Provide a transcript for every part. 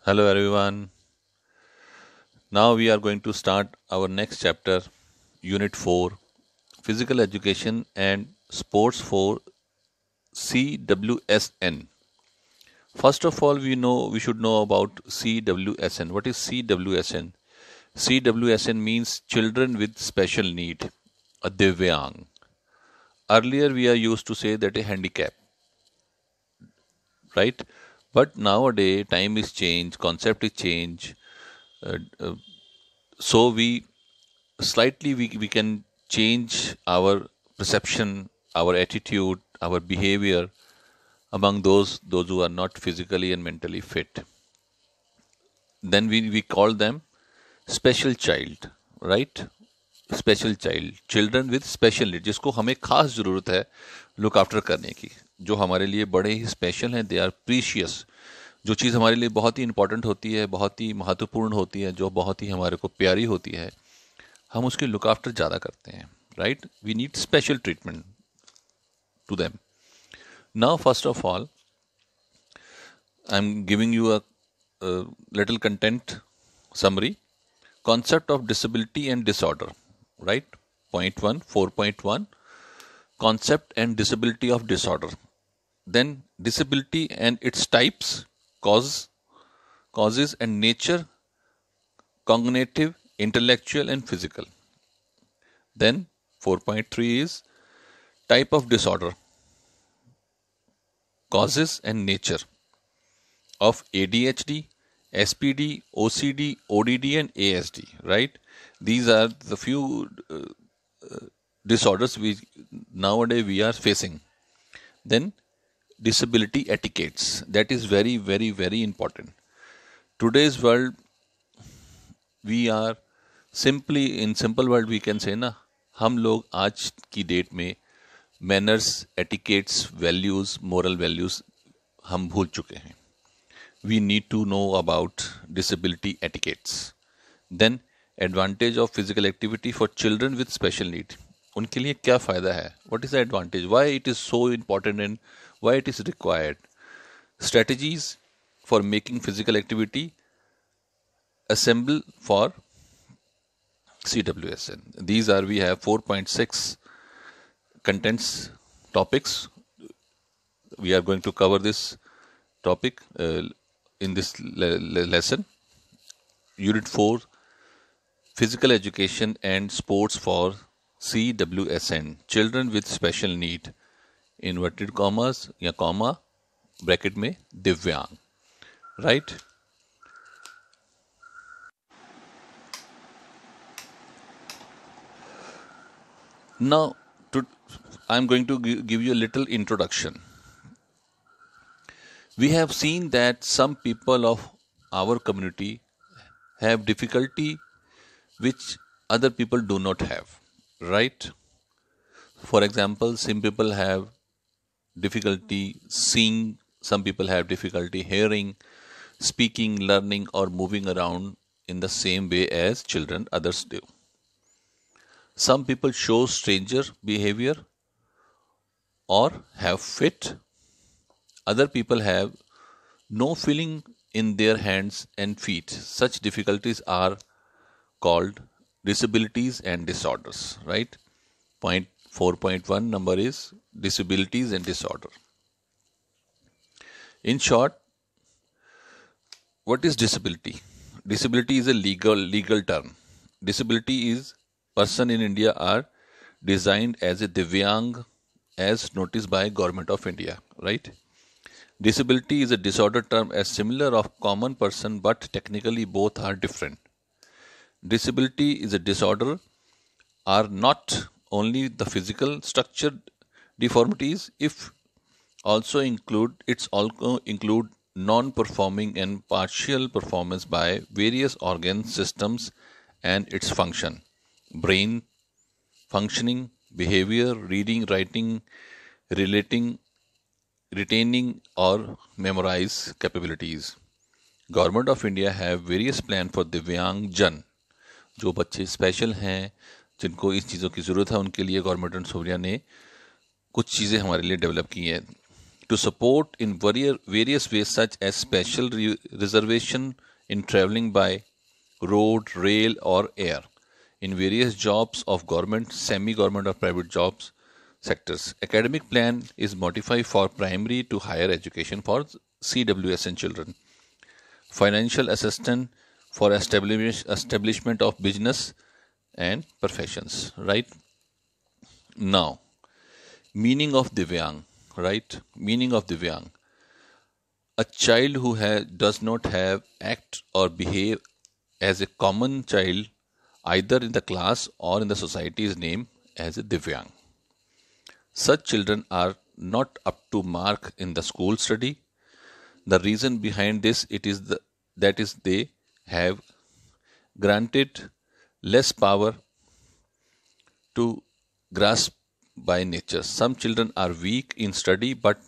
Hello everyone. Now we are going to start our next chapter, Unit 4, Physical Education and Sports for CWSN. First of all, we should know about CWSN. What is CWSN? CWSN means Children with Special Need, a Divyang. Earlier we are used to say that a handicap, right? But nowadays time is changed, concept is changed. Uh, uh, so we can change our perception, our attitude, our behavior among those who are not physically and mentally fit. Then we call them special child, right? Special child, children with special need, जिसको हमें खास ज़रूरत है look after करने की, जो हमारे लिए बड़े ही स्पेशल हैं, दे आर प्रीशियस। जो चीज़ हमारे लिए बहुत ही इंपॉर्टेंट होती है, बहुत ही महत्वपूर्ण होती है, जो बहुत ही हमारे को प्यारी होती है, हम उसकी लुक आफ्टर ज़्यादा करते हैं, right? We need special treatment to them. Now first of all I am giving you a little content summary. Concept of disability and disorder, right? Point 1, 4.1, concept and disability of disorder. Then disability and its types, causes and nature, cognitive, intellectual and physical. Then 4.3 is type of disorder, causes and nature of ADHD, SPD, OCD, ODD and ASD, right? These are the few disorders nowadays we are facing. Then disability etiquettes, that is very very very important. Today's world, we are in simple world we can say ना, हम लोग आज की date में manners, etiquettes, values, moral values हम भूल चुके हैं. We need to know about disability etiquettes. Then advantage of physical activity for children with special need. उनके लिए क्या फ़ायदा है? What is the advantage? Why it is so important and why it is required? Strategies for making physical activity assemble for CWSN. These are, we have 4.6 contents, topics. We are going to cover this topic in this lesson. Unit 4, Physical Education and Sports for CWSN, Children with Special Need, inverted commas या comma bracket में दिव्यांग, right? Now I'm going to give you a little introduction. We have seen that some people of our community have difficulty which other people do not have, right? For example, some people have difficulty seeing, some people have difficulty hearing, speaking, learning or moving around in the same way as children others do. Some people show stranger behavior or have fit. Other people have no feeling in their hands and feet. Such difficulties are called disabilities and disorders, right? Point 4.1 number is disabilities and disorder. In short, what is disability? Disability is a legal term. Disability is person in India are designed as a divyang as noticed by Government of India, right? Disability is a disorder term as similar of common person, but technically both are different. Disability is a disorder are not only the physical structure deformities, it's also include non-performing and partial performance by various organ systems and its function, brain functioning, behavior, reading, writing, relating, retaining or memorize capabilities. Government of India have various plan for दिव्यांग जन, जो बच्चे special हैं, जिनको इस चीज़ों की ज़रूरत है, उनके लिए गवर्नमेंट ऑफ इंडिया ने कुछ चीज़ें हमारे लिए डेवलप की हैं. to support in various ways such as special reservation in traveling by road, rail or air in various jobs of government, semi-government or private jobs sectors. Academic plan is modified for primary to higher education for CWSN children. Financial assistance for establishment of business and professions. Right now, meaning of Divyang. Right, meaning of Divyang. A child who does not have act or behave as a common child either in the class or in the society is named as a Divyang. Such children are not up to mark in the school study. The reason behind this that is they have granted less power to grasp by nature. Some children are weak in study but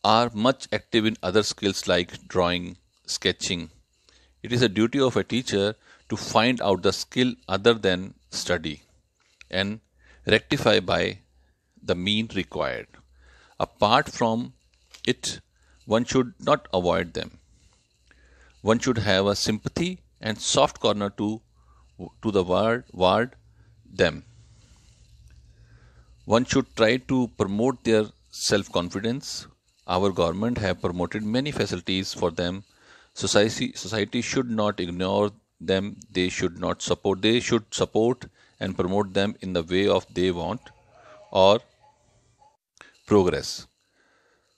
are much active in other skills like drawing, sketching. It is a duty of a teacher to find out the skill other than study and rectify by the mean required. Apart from it, one should not avoid them. One should have a sympathy and soft corner to the ward them. One should try to promote their self-confidence. Our government have promoted many facilities for them. Society should not ignore them. They should support and promote them in the way of they want or progress.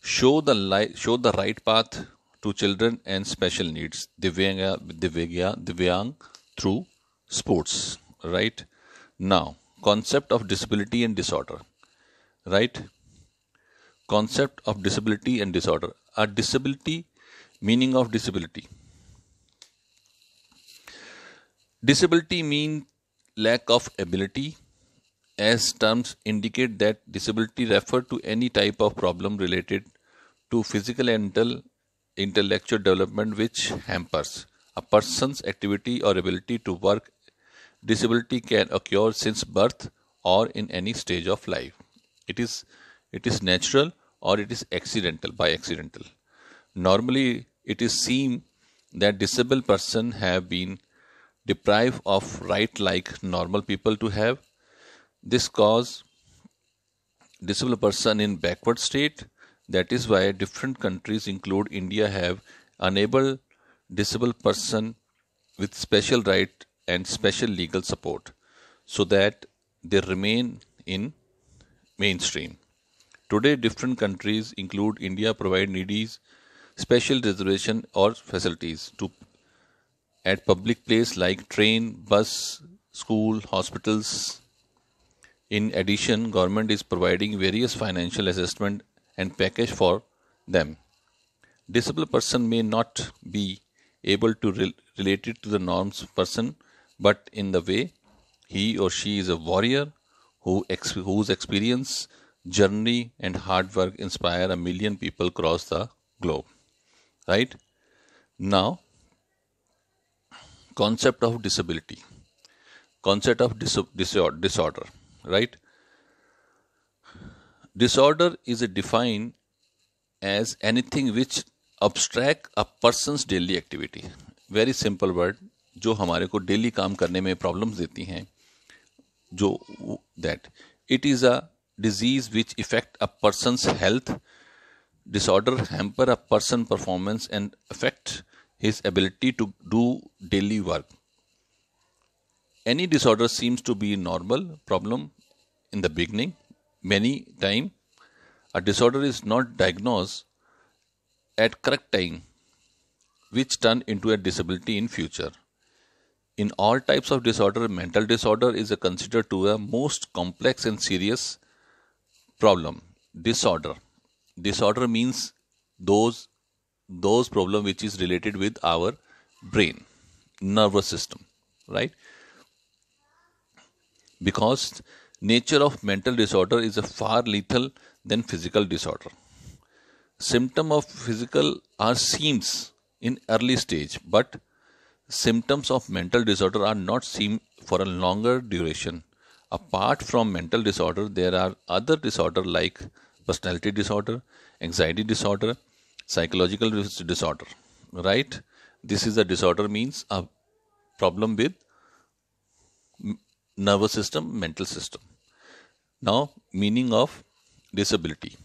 Show the right path to children and special needs, Divyang through sports. Right now, concept of disability and disorder. Right, concept of disability and disorder. A disability, meaning of disability. Disability means lack of ability, as terms indicate that disability refer to any type of problem related to physical and intellectual development which hampers a person's activity or ability to work. Disability can occur since birth or in any stage of life. It is natural or it is accidental. Normally, it is seen that disabled person have been deprived of right like normal people to have. This cause disabled person in backward state. That is why different countries include India have enabled disabled person with special right and special legal support so that they remain in mainstream. Today, different countries include India provide needies special reservation or facilities to at public place like train, bus, school, hospitals. In addition, government is providing various financial assistment and package for them. Disabled person may not be able to relate it to the norms person, but in the way he or she is a warrior whose experience, journey and hard work inspire a million people across the globe. Right? Now, concept of disability, concept of disorder. Right? Disorder is defined as anything which obstruct a person's daily activity. Very simple word, जो हमारे को daily काम करने में problems देती हैं, जो that it is a disease which affect a person's health. Disorder hamper a person performance and affect his ability to do daily work. Any disorder seems to be normal problem in the beginning. Many time a disorder is not diagnosed at correct time, which turn into a disability in future. In all types of disorder, mental disorder is considered to a most complex and serious problem. Disorder means those problem which is related with our brain, nervous system, right? Because nature of mental disorder is a far lethal than physical disorder. Symptom of physical are seems in early stage, but symptoms of mental disorder are not seen for a longer duration. Apart from mental disorder, there are other disorders like personality disorder, anxiety disorder, psychological disorder, right? This is a disorder means a problem with nervous system, mental system. Now, meaning of disability.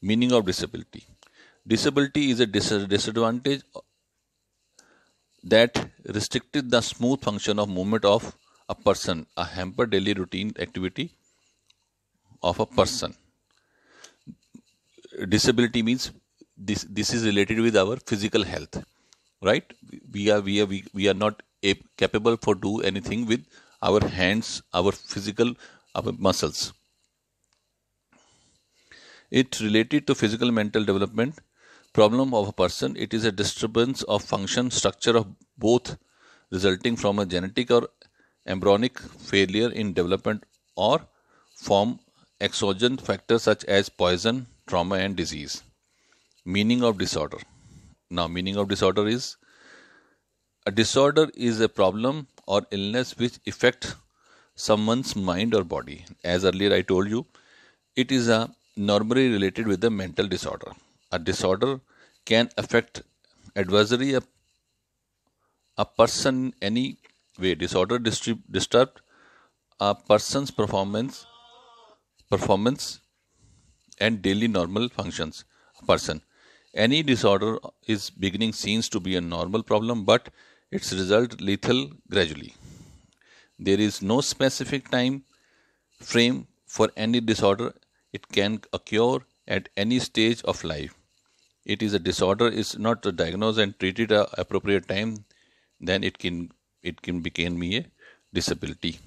Meaning of disability. Disability is a disadvantage that restricted the smooth function of movement of a person, a hampered daily routine activity of a person. Disability means this is related with our physical health, right? We are not capable for do anything with our hands, our physical, our muscles. It related to physical mental development problem of a person. It is a disturbance of function structure of both resulting from a genetic or embryonic failure in development or from exogenous factors such as poison, trauma and disease. Meaning of disorder. Now, meaning of disorder is a disorder is a problem or illness which affects someone's mind or body. As earlier I told you, it is a normally related with the mental disorder. A disorder can affect adversely a person any way. Disorder disturb a person's performance and daily normal functions. A person. Any disorder is beginning seems to be a normal problem, but its result lethal gradually. There is no specific time frame for any disorder. It can occur at any stage of life. It is a disorder is not diagnosed and treated at appropriate time, then it can become a disability.